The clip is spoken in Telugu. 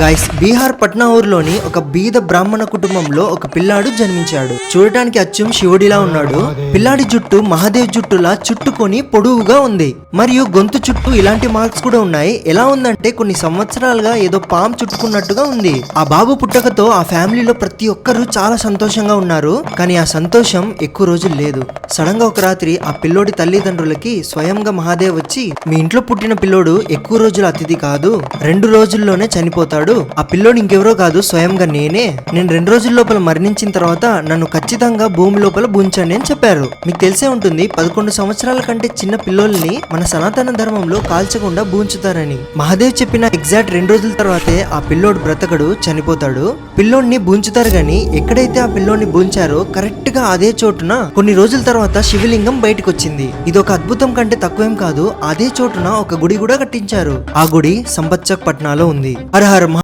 గైస్, బీహార్ పట్నా ఊర్లోని ఒక బీద బ్రాహ్మణ కుటుంబంలో ఒక పిల్లాడు జన్మించాడు. చూడటానికి అచ్చం శివుడిలా ఉన్నాడు. పిల్లాడి జుట్టు మహాదేవ్ జుట్టులా చుట్టుకొని పొడవుగా ఉంది. మరియు గొంతు చుట్టూ ఇలాంటి మార్క్స్ కూడా ఉన్నాయి. ఎలా ఉందంటే కొన్ని సంవత్సరాలుగా ఏదో పాము చుట్టుకున్నట్టుగా ఉంది. ఆ బాబు పుట్టకతో ఆ ఫ్యామిలీలో ప్రతి ఒక్కరూ చాలా సంతోషంగా ఉన్నారు. కానీ ఆ సంతోషం ఎక్కువ రోజులు లేదు. సడన్ గా ఒక రాత్రి ఆ పిల్లోడి తల్లిదండ్రులకి స్వయంగా మహాదేవ్ వచ్చి, మీ ఇంట్లో పుట్టిన పిల్లోడు ఎక్కువ రోజుల అతిథి కాదు, 2 రోజుల్లోనే చనిపోతాడు. ఆ పిల్లోడు ఇంకెవరో కాదు, స్వయంగా నేనే. నేను 2 రోజుల లోపల మరణించిన తర్వాత నన్ను ఖచ్చితంగా భూమి లోపల బూంచండి అని చెప్పారు. మీకు తెలిసే ఉంటుంది, 11 సంవత్సరాల కంటే చిన్న పిల్లోల్ని మన సనాతన ధర్మంలో కాల్చకుండా బూంచుతారని. మహాదేవ్ చెప్పిన ఎగ్జాక్ట్ 2 రోజుల తర్వాతే ఆ పిల్లోడు బ్రతకడు, చనిపోతాడు. పిల్లోడిని బూంచుతారు గాని ఎక్కడైతే ఆ పిల్లోడిని బూంచారో కరెక్ట్ గా అదే చోటున కొన్ని రోజుల తర్వాత శివలింగం బయటకు వచ్చింది. ఇది ఒక అద్భుతం కంటే తక్కువేం కాదు. అదే చోటున ఒక గుడి కూడా కట్టించారు. ఆ గుడి సంపత్చక్ పట్నాలో ఉంది. హర హర